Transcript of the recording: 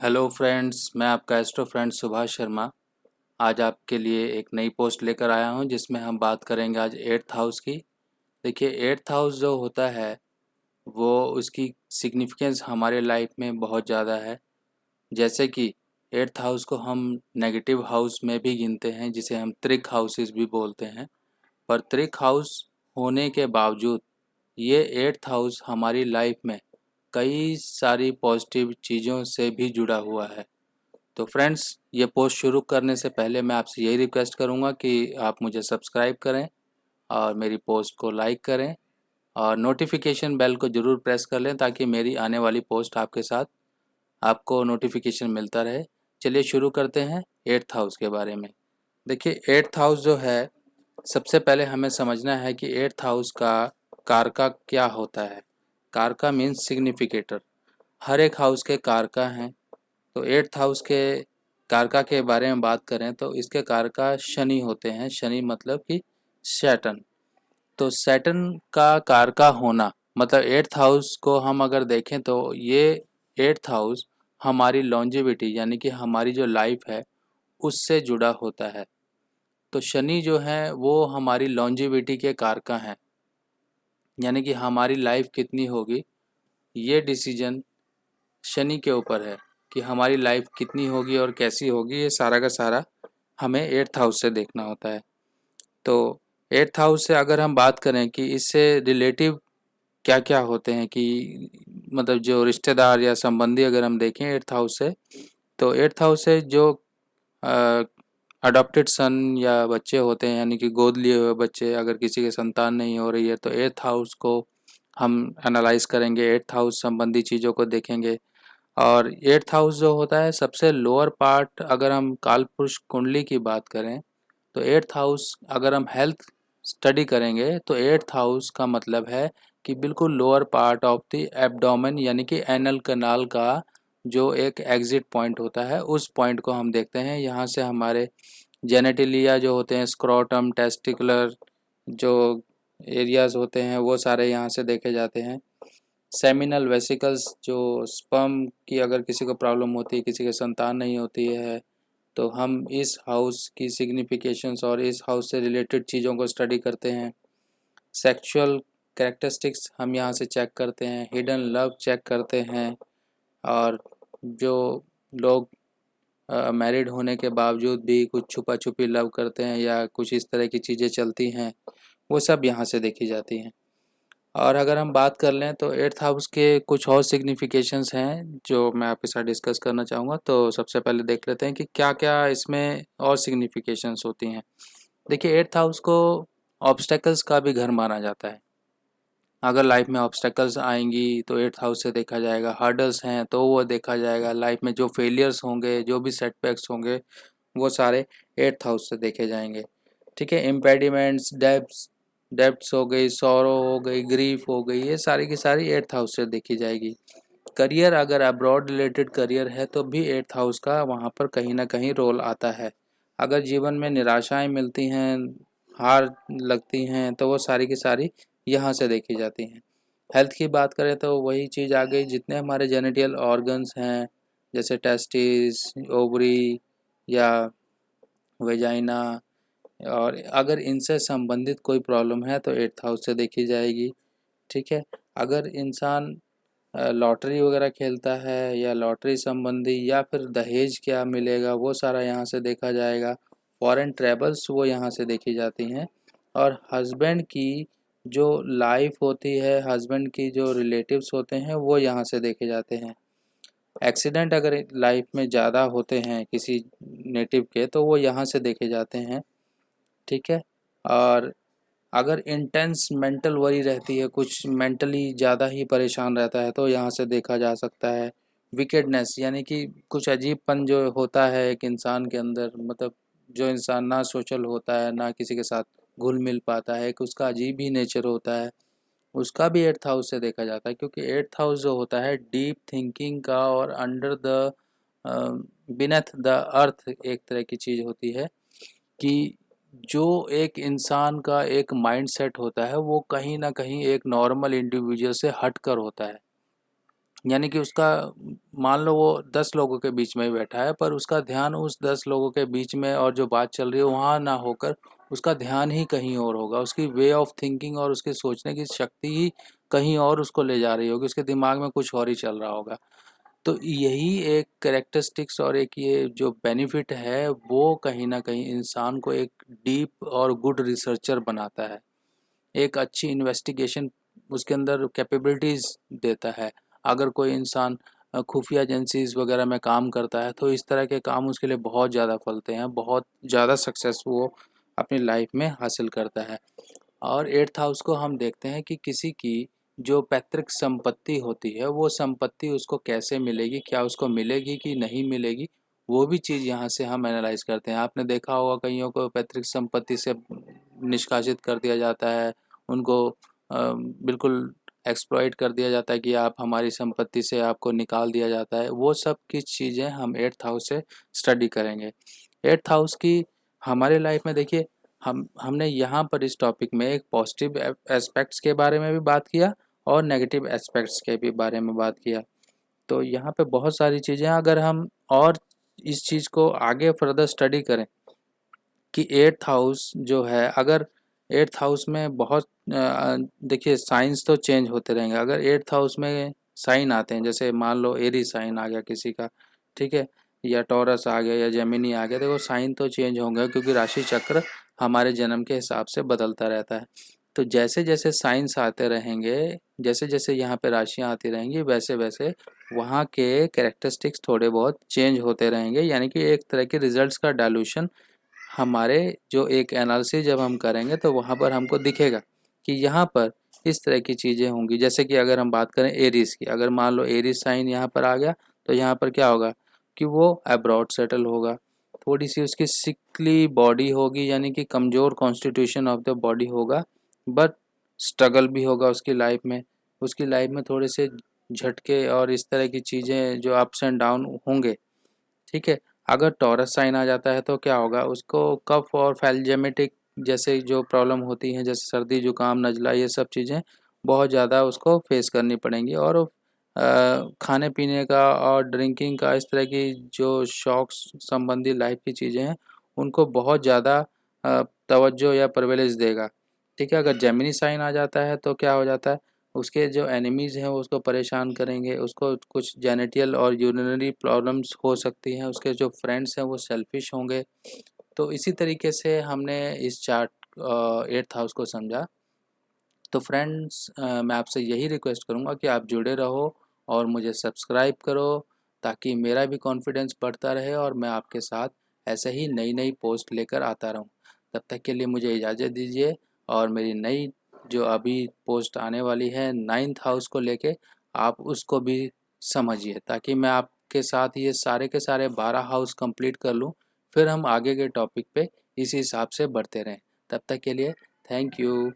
Hello friends, मैं आपका astro friend Subhash Sharma. आज आपके लिए एक नई पोस्ट लेकर आया हूं जिसमें हम बात करेंगे आज एट्थ हाउस की। देखिए, एट्थ हाउस जो होता है वो उसकी सिग्निफिकेंस हमारे लाइफ में बहुत ज़्यादा है। जैसे कि एट्थ हाउस को हम नेगेटिव हाउस में भी गिनते हैं, जिसे हम त्रिक हाउसेस भी बोलते हैं। पर त्रिक हाउस होने के बावजूद ये एट्थ हाउस हमारी लाइफ में कई सारी पॉजिटिव चीज़ों से भी जुड़ा हुआ है। तो फ्रेंड्स, ये पोस्ट शुरू करने से पहले मैं आपसे यही रिक्वेस्ट करूंगा कि आप मुझे सब्सक्राइब करें और मेरी पोस्ट को लाइक करें और नोटिफिकेशन बेल को ज़रूर प्रेस कर लें ताकि मेरी आने वाली पोस्ट आपके साथ आपको नोटिफिकेशन मिलता रहे। चलिए शुरू करते हैं एट्थ हाउस के बारे में। देखिए, एट्थ हाउस जो है, सबसे पहले हमें समझना है कि एट्थ हाउस का कारका क्या होता है। कारका मीन्स सिग्निफिकेटर। हर एक हाउस के कारका हैं। तो एट्थ हाउस के कारका के बारे में बात करें तो इसके कारका शनि होते हैं। शनि मतलब कि सैटर्न। तो सैटर्न का कारका होना मतलब एट्थ हाउस को हम अगर देखें तो ये एट्थ हाउस हमारी लॉन्जेविटी यानी कि हमारी जो लाइफ है उससे जुड़ा होता है। तो शनि जो है वो हमारी लॉन्जेविटी के कारका हैं, यानी कि हमारी लाइफ कितनी होगी ये डिसीजन शनि के ऊपर है कि हमारी लाइफ कितनी होगी और कैसी होगी। ये सारा का सारा हमें एट्थ हाउस से देखना होता है। तो एट्थ हाउस से अगर हम बात करें कि इससे रिलेटिव क्या क्या होते हैं, कि मतलब जो रिश्तेदार या संबंधी अगर हम देखें एट्थ हाउस से, तो एट्थ हाउस से जो अडॉप्टेड सन या बच्चे होते हैं, यानी कि गोद लिए हुए बच्चे, अगर किसी के संतान नहीं हो रही है तो एट्थ हाउस को हम एनालाइज करेंगे, एट्थ हाउस संबंधी चीज़ों को देखेंगे। और एट्थ हाउस जो होता है सबसे लोअर पार्ट, अगर हम कालपुरुष कुंडली की बात करें तो एट्थ हाउस अगर हम हेल्थ स्टडी करेंगे तो एट्थ हाउस का मतलब है कि बिल्कुल lower part of the abdomen यानी कि एनल कनाल का जो एक एग्जिट पॉइंट होता है उस पॉइंट को हम देखते हैं। यहाँ से हमारे जेनेटिलिया जो होते हैं, स्क्रोटम, टेस्टिकुलर जो एरियाज होते हैं वो सारे यहाँ से देखे जाते हैं। सेमिनल वेसिकल्स जो स्पर्म की अगर किसी को प्रॉब्लम होती है, किसी के संतान नहीं होती है, तो हम इस हाउस की सिग्निफिकेशंस और इस हाउस से रिलेटेड चीज़ों को स्टडी करते हैं। सेक्सुअल कैरेक्टरिस्टिक्स हम यहाँ से चेक करते हैं, हिडन लव चेक करते हैं। और जो लोग मैरिड होने के बावजूद भी कुछ छुपा छुपी लव करते हैं या कुछ इस तरह की चीज़ें चलती हैं, वो सब यहाँ से देखी जाती हैं। और अगर हम बात कर लें तो एट्थ हाउस के कुछ और सिग्निफिकेशंस हैं जो मैं आपके साथ डिस्कस करना चाहूँगा। तो सबसे पहले देख लेते हैं कि क्या क्या इसमें और सिग्निफिकेशंस होती हैं। देखिए, एट्थ हाउस को ऑब्स्टेकल्स का भी घर माना जाता है। अगर लाइफ में ऑब्स्टेकल्स आएंगी तो एट्थ हाउस से देखा जाएगा। हर्डल्स हैं तो वो देखा जाएगा। लाइफ में जो फेलियर्स होंगे, जो भी सेटबैक्स होंगे, वो सारे एट्थ हाउस से देखे जाएंगे। ठीक है, इम्पेडिमेंट्स, डेब्ट्स हो गई, सौरो हो गई, ग्रीफ हो गई, ये सारी की सारी एट्थ हाउस से देखी जाएगी। करियर, अगर अब्रॉड रिलेटेड करियर है तो भी एट्थ हाउस का वहाँ पर कहीं ना कहीं रोल आता है। अगर जीवन में निराशाएं मिलती हैं, हार लगती हैं, तो वो सारी की सारी यहाँ से देखी जाती हैं। हेल्थ की बात करें तो वही चीज़ आ गई, जितने हमारे जेनिटल ऑर्गन्स हैं जैसे टेस्टिस, ओवरी या वेजाइना, और अगर इनसे संबंधित कोई प्रॉब्लम है तो एट्थ हाउस से देखी जाएगी। ठीक है, अगर इंसान लॉटरी वगैरह खेलता है या लॉटरी संबंधी या फिर दहेज क्या मिलेगा वो सारा यहाँ से देखा जाएगा। फॉरेन ट्रेवल्स वो यहाँ से देखी जाती हैं। और हस्बैंड की जो लाइफ होती है, हस्बैंड की जो रिलेटिव्स होते हैं वो यहाँ से देखे जाते हैं। एक्सीडेंट अगर लाइफ में ज़्यादा होते हैं किसी नेटिव के तो वो यहाँ से देखे जाते हैं। ठीक है, और अगर इंटेंस मेंटल वरी रहती है, कुछ मेंटली ज़्यादा ही परेशान रहता है, तो यहाँ से देखा जा सकता है। विकेडनेस यानी कि कुछ अजीबपन जो होता है एक इंसान के अंदर, मतलब जो इंसान ना सोशल होता है, ना किसी के साथ घुल मिल पाता है, कि उसका अजीब ही नेचर होता है, उसका भी एट्थ हाउस से देखा जाता है। क्योंकि एट्थ हाउस जो होता है डीप थिंकिंग का और under the beneath the earth एक तरह की चीज़ होती है, कि जो एक इंसान का एक माइंडसेट होता है वो कहीं ना कहीं एक नॉर्मल इंडिविजुअल से हटकर होता है। यानी कि उसका मान लो वो 10 लोगों के बीच में ही बैठा है, पर उसका ध्यान उस 10 लोगों के बीच में और जो बात चल रही है वहाँ ना होकर उसका ध्यान ही कहीं और होगा। उसकी वे ऑफ थिंकिंग और उसके सोचने की शक्ति ही कहीं और उसको ले जा रही होगी, उसके दिमाग में कुछ और ही चल रहा होगा। तो यही एक कैरेक्टरिस्टिक्स और एक ये जो बेनिफिट है वो कहीं न कहीं इंसान को एक डीप और गुड रिसर्चर बनाता है। एक अच्छी इन्वेस्टिगेशन उसके अंदर कैपेबिलिटीज़ देता है। अगर कोई इंसान खुफिया एजेंसीज़ वगैरह में काम करता है तो इस तरह के काम उसके लिए बहुत ज़्यादा फलते हैं, बहुत ज़्यादा सक्सेस वो अपनी लाइफ में हासिल करता है। और 8th हाउस को हम देखते हैं कि किसी की जो पैतृक संपत्ति होती है वो संपत्ति उसको कैसे मिलेगी, क्या उसको मिलेगी कि नहीं मिलेगी, वो भी चीज़ यहाँ से हम एनालाइज करते हैं। आपने देखा होगा कईयों को पैतृक संपत्ति से निष्कासित कर दिया जाता है, उनको बिल्कुल एक्सप्लॉइट कर दिया जाता है कि आप हमारी संपत्ति से आपको निकाल दिया जाता है। वो सब की चीज़ें हम 8th हाउस से स्टडी करेंगे। 8th हाउस की हमारे लाइफ में देखिए हमने यहाँ पर इस टॉपिक में एक पॉजिटिव एस्पेक्ट्स के बारे में भी बात किया और नेगेटिव एस्पेक्ट्स के भी बारे में बात किया। तो यहाँ पे बहुत सारी चीज़ें अगर हम और इस चीज़ को आगे फर्दर स्टडी करें कि 8th हाउस जो है, अगर 8th हाउस में बहुत देखिए साइंस तो चेंज होते रहेंगे। अगर 8th हाउस में साइन आते हैं, जैसे मान लो एरी साइन आ गया किसी का, ठीक है, या टॉरस आ गया या जेमिनी आ गया, देखो साइन तो चेंज होंगे क्योंकि राशि चक्र हमारे जन्म के हिसाब से बदलता रहता है। तो जैसे जैसे साइंस आते रहेंगे, जैसे जैसे यहाँ पे राशियाँ आती रहेंगी, वैसे वैसे वहाँ के कैरेक्टरिस्टिक्स थोड़े बहुत चेंज होते रहेंगे, यानी कि एक तरह के रिजल्ट्स का डायलूशन हमारे जो एक एनालिसिस जब हम करेंगे तो वहाँ पर हमको दिखेगा कि यहाँ पर इस तरह की चीज़ें होंगी। जैसे कि अगर हम बात करें एरीज की, अगर मान लो एरीज साइन यहाँ पर आ गया तो यहाँ पर क्या होगा कि वो अब्रॉड सेटल होगा, थोड़ी सी उसकी सिकली बॉडी होगी, यानी कि कमज़ोर कॉन्स्टिट्यूशन ऑफ द बॉडी होगा, बट स्ट्रगल भी होगा उसकी लाइफ में। उसकी लाइफ में थोड़े से झटके और इस तरह की चीज़ें जो अप्स एंड डाउन होंगे, ठीक है। अगर टॉरस साइन आ जाता है तो क्या होगा, उसको कफ और फैलजेमेटिक जैसे जो प्रॉब्लम होती हैं, जैसे सर्दी जुकाम नज़ला, ये सब चीज़ें बहुत ज़्यादा उसको फेस करनी पड़ेंगी। और खाने पीने का और ड्रिंकिंग का, इस तरह की जो शौक़ संबंधी लाइफ की चीज़ें हैं उनको बहुत ज़्यादा तवज्जो या परवरिश देगा, ठीक है। अगर जेमिनी साइन आ जाता है तो क्या हो जाता है, उसके जो एनिमीज़ हैं वो उसको परेशान करेंगे, उसको कुछ जेनेटियल और यूरिनरी प्रॉब्लम्स हो सकती हैं, उसके जो फ्रेंड्स हैं वो सेल्फिश होंगे। तो इसी तरीके से हमने इस चार्ट 8th हाउस को समझा। तो फ्रेंड्स, मैं आपसे यही रिक्वेस्ट करूँगा कि आप जुड़े रहो और मुझे सब्सक्राइब करो, ताकि मेरा भी कॉन्फिडेंस बढ़ता रहे और मैं आपके साथ ऐसे ही नई नई पोस्ट लेकर आता रहूँ। तब तक के लिए मुझे इजाज़त दीजिए, और मेरी नई जो अभी पोस्ट आने वाली है 9th हाउस को लेके, आप उसको भी समझिए, ताकि मैं आपके साथ ये सारे के सारे 12 हाउस कंप्लीट कर लूँ, फिर हम आगे के टॉपिक पे इसी हिसाब से बढ़ते रहें। तब तक के लिए थैंक यू।